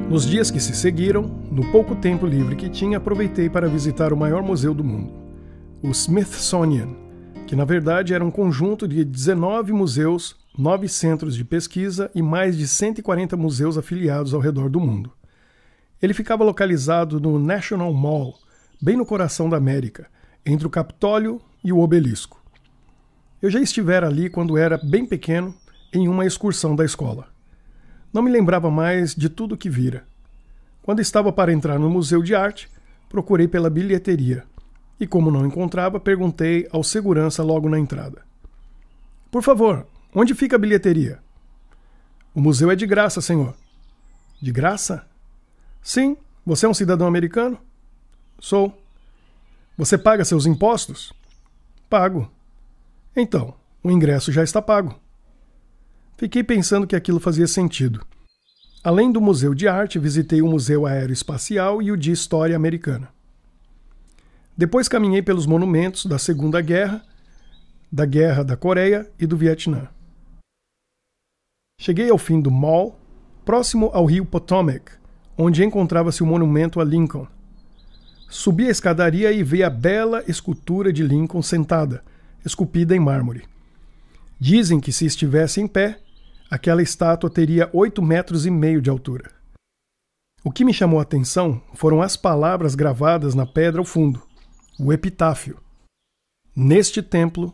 Nos dias que se seguiram, no pouco tempo livre que tinha, aproveitei para visitar o maior museu do mundo, o Smithsonian, que na verdade era um conjunto de 19 museus, 9 centros de pesquisa e mais de 140 museus afiliados ao redor do mundo. Ele ficava localizado no National Mall, bem no coração da América, entre o Capitólio e o Obelisco. Eu já estivera ali quando era bem pequeno, em uma excursão da escola. Não me lembrava mais de tudo o que vira. Quando estava para entrar no Museu de Arte, procurei pela bilheteria e, como não encontrava, perguntei ao segurança logo na entrada. Por favor, onde fica a bilheteria? O museu é de graça, senhor. De graça? Sim. Você é um cidadão americano? Sou. Você paga seus impostos? Pago. Então, o ingresso já está pago. Fiquei pensando que aquilo fazia sentido. Além do Museu de Arte, visitei o Museu Aeroespacial e o de História Americana. Depois caminhei pelos monumentos da Segunda Guerra, da Guerra da Coreia e do Vietnã. Cheguei ao fim do mall, próximo ao rio Potomac, onde encontrava-se o monumento a Lincoln. Subi a escadaria e vi a bela escultura de Lincoln sentada, esculpida em mármore. Dizem que se estivesse em pé, aquela estátua teria 8,5 metros de altura. O que me chamou a atenção foram as palavras gravadas na pedra ao fundo, o epitáfio. Neste templo,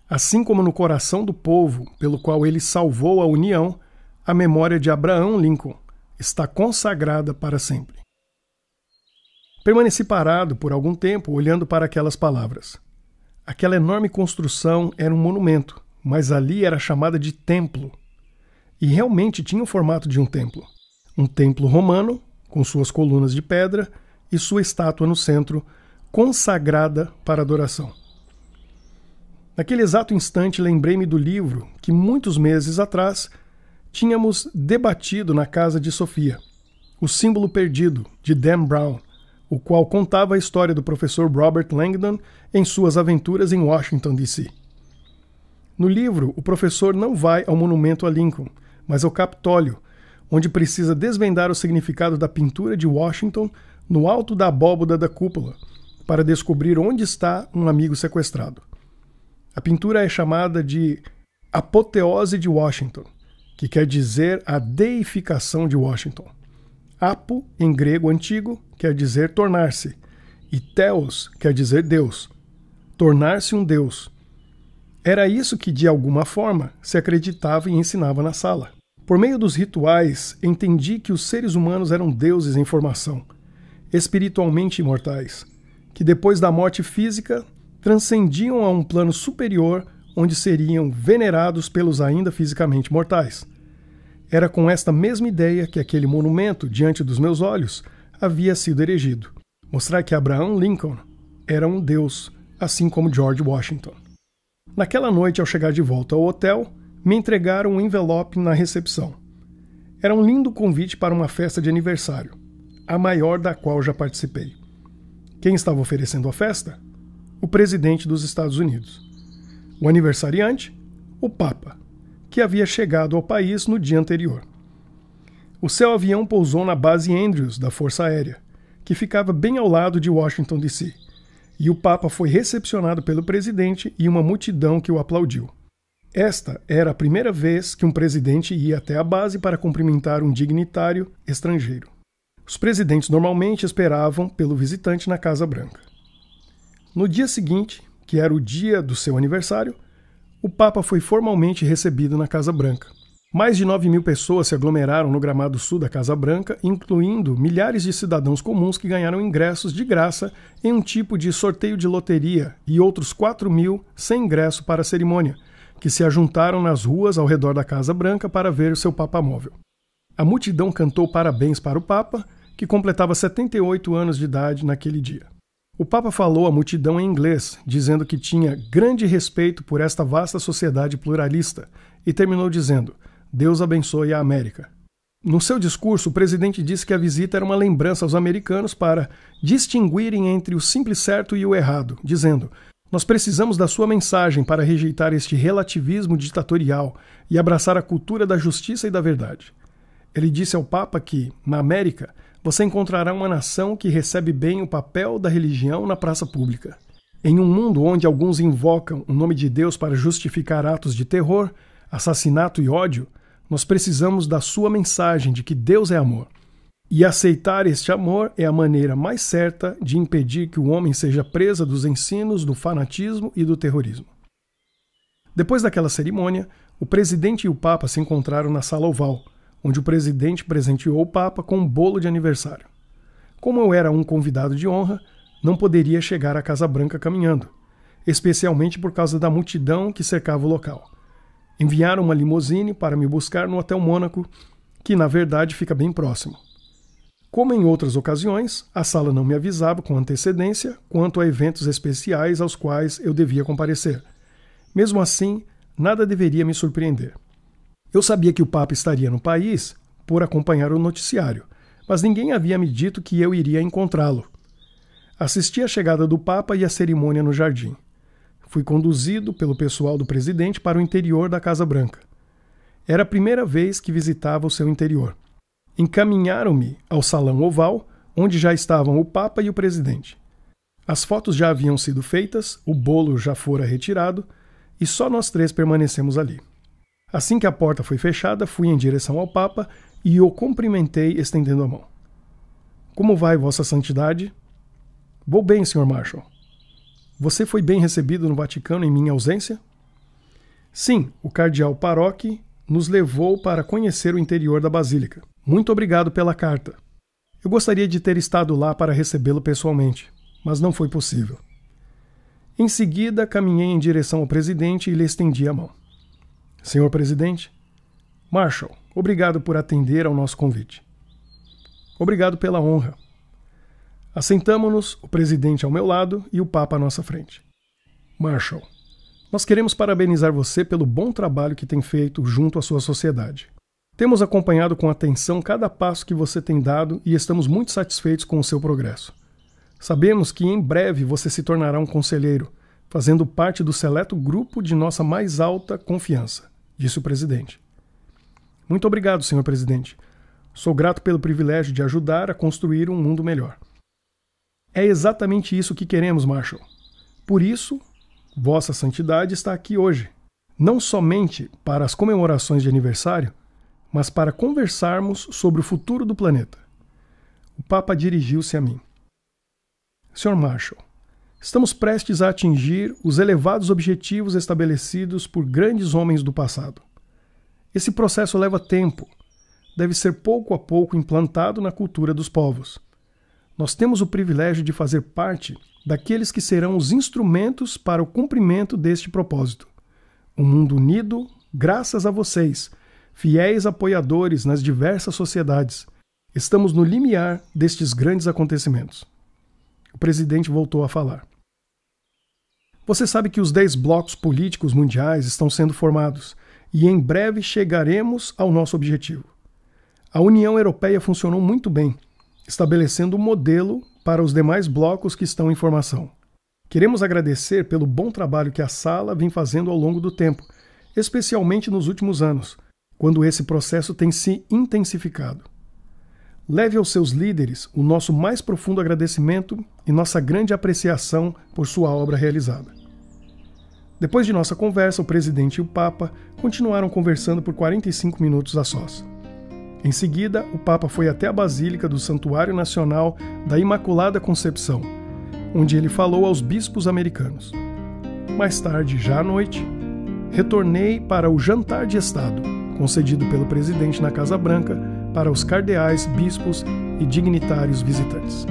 assim como no coração do povo pelo qual ele salvou a União, a memória de Abraham Lincoln está consagrada para sempre. Permaneci parado por algum tempo olhando para aquelas palavras. Aquela enorme construção era um monumento, mas ali era chamada de templo. E realmente tinha o formato de um templo. Um templo romano, com suas colunas de pedra e sua estátua no centro, consagrada para adoração. Naquele exato instante lembrei-me do livro que muitos meses atrás tínhamos debatido na casa de Sofia, O Símbolo Perdido, de Dan Brown, o qual contava a história do professor Robert Langdon em suas aventuras em Washington, D.C. No livro, o professor não vai ao monumento a Lincoln, mas ao Capitólio, onde precisa desvendar o significado da pintura de Washington no alto da abóbada da cúpula, para descobrir onde está um amigo sequestrado. A pintura é chamada de Apoteose de Washington, que quer dizer a deificação de Washington. Apo, em grego antigo, quer dizer tornar-se, e Theos quer dizer Deus. Tornar-se um Deus. Era isso que, de alguma forma, se acreditava e ensinava na sala. Por meio dos rituais, entendi que os seres humanos eram deuses em formação, espiritualmente imortais, que depois da morte física transcendiam a um plano superior onde seriam venerados pelos ainda fisicamente mortais. Era com esta mesma ideia que aquele monumento, diante dos meus olhos, havia sido erigido. Mostrar que Abraham Lincoln era um deus, assim como George Washington. Naquela noite, ao chegar de volta ao hotel, me entregaram um envelope na recepção. Era um lindo convite para uma festa de aniversário, a maior da qual já participei. Quem estava oferecendo a festa? O presidente dos Estados Unidos. O aniversariante? O Papa, que havia chegado ao país no dia anterior. O seu avião pousou na base Andrews da Força Aérea, que ficava bem ao lado de Washington, D.C., e o Papa foi recepcionado pelo presidente e uma multidão que o aplaudiu. Esta era a primeira vez que um presidente ia até a base para cumprimentar um dignitário estrangeiro. Os presidentes normalmente esperavam pelo visitante na Casa Branca. No dia seguinte, que era o dia do seu aniversário, o Papa foi formalmente recebido na Casa Branca. Mais de 9.000 pessoas se aglomeraram no gramado sul da Casa Branca, incluindo milhares de cidadãos comuns que ganharam ingressos de graça em um tipo de sorteio de loteria e outros 4.000 sem ingresso para a cerimônia, que se ajuntaram nas ruas ao redor da Casa Branca para ver o seu Papa móvel. A multidão cantou parabéns para o Papa, que completava 78 anos de idade naquele dia. O Papa falou à multidão em inglês, dizendo que tinha grande respeito por esta vasta sociedade pluralista, e terminou dizendo: Deus abençoe a América. No seu discurso, o presidente disse que a visita era uma lembrança aos americanos para distinguirem entre o simples certo e o errado, dizendo: nós precisamos da sua mensagem para rejeitar este relativismo ditatorial e abraçar a cultura da justiça e da verdade. Ele disse ao Papa que, na América, você encontrará uma nação que recebe bem o papel da religião na praça pública. Em um mundo onde alguns invocam o nome de Deus para justificar atos de terror, assassinato e ódio, nós precisamos da sua mensagem de que Deus é amor. E aceitar este amor é a maneira mais certa de impedir que o homem seja presa dos ensinos do fanatismo e do terrorismo. Depois daquela cerimônia, o presidente e o Papa se encontraram na sala oval, onde o presidente presenteou o Papa com um bolo de aniversário. Como eu era um convidado de honra, não poderia chegar à Casa Branca caminhando, especialmente por causa da multidão que cercava o local. Enviaram uma limusine para me buscar no Hotel Mônaco, que na verdade fica bem próximo. Como em outras ocasiões, a sala não me avisava com antecedência quanto a eventos especiais aos quais eu devia comparecer. Mesmo assim, nada deveria me surpreender. Eu sabia que o Papa estaria no país por acompanhar o noticiário, mas ninguém havia me dito que eu iria encontrá-lo. Assisti à chegada do Papa e à cerimônia no jardim. Fui conduzido pelo pessoal do presidente para o interior da Casa Branca. Era a primeira vez que visitava o seu interior. Encaminharam-me ao salão oval, onde já estavam o Papa e o presidente. As fotos já haviam sido feitas, o bolo já fora retirado, e só nós três permanecemos ali. Assim que a porta foi fechada, fui em direção ao Papa e o cumprimentei estendendo a mão. Como vai, Vossa Santidade? Vou bem, Sr. Marshall. Você foi bem recebido no Vaticano em minha ausência? Sim, o cardeal Parocchi nos levou para conhecer o interior da Basílica. Muito obrigado pela carta. Eu gostaria de ter estado lá para recebê-lo pessoalmente, mas não foi possível. Em seguida, caminhei em direção ao presidente e lhe estendi a mão. Senhor presidente, Marshall, obrigado por atender ao nosso convite. Obrigado pela honra. Assentamo-nos, o presidente ao meu lado e o Papa à nossa frente. Marshall, nós queremos parabenizar você pelo bom trabalho que tem feito junto à sua sociedade. Temos acompanhado com atenção cada passo que você tem dado e estamos muito satisfeitos com o seu progresso. Sabemos que em breve você se tornará um conselheiro, fazendo parte do seleto grupo de nossa mais alta confiança, disse o presidente. Muito obrigado, senhor presidente. Sou grato pelo privilégio de ajudar a construir um mundo melhor. É exatamente isso que queremos, Marshall. Por isso, Vossa Santidade está aqui hoje, não somente para as comemorações de aniversário, mas para conversarmos sobre o futuro do planeta. O Papa dirigiu-se a mim. Sr. Marshall, estamos prestes a atingir os elevados objetivos estabelecidos por grandes homens do passado. Esse processo leva tempo, deve ser pouco a pouco implantado na cultura dos povos. Nós temos o privilégio de fazer parte daqueles que serão os instrumentos para o cumprimento deste propósito. Um mundo unido, graças a vocês, fiéis apoiadores nas diversas sociedades. Estamos no limiar destes grandes acontecimentos. O presidente voltou a falar. Você sabe que os 10 blocos políticos mundiais estão sendo formados e em breve chegaremos ao nosso objetivo. A União Europeia funcionou muito bem, estabelecendo um modelo para os demais blocos que estão em formação. Queremos agradecer pelo bom trabalho que a Sala vem fazendo ao longo do tempo, especialmente nos últimos anos, quando esse processo tem se intensificado. Leve aos seus líderes o nosso mais profundo agradecimento e nossa grande apreciação por sua obra realizada. Depois de nossa conversa, o presidente e o Papa continuaram conversando por 45 minutos a sós. Em seguida, o Papa foi até a Basílica do Santuário Nacional da Imaculada Concepção, onde ele falou aos bispos americanos. Mais tarde, já à noite, retornei para o jantar de Estado, concedido pelo presidente na Casa Branca para os cardeais, bispos e dignitários visitantes.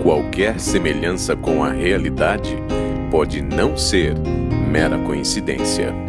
Qualquer semelhança com a realidade pode não ser mera coincidência.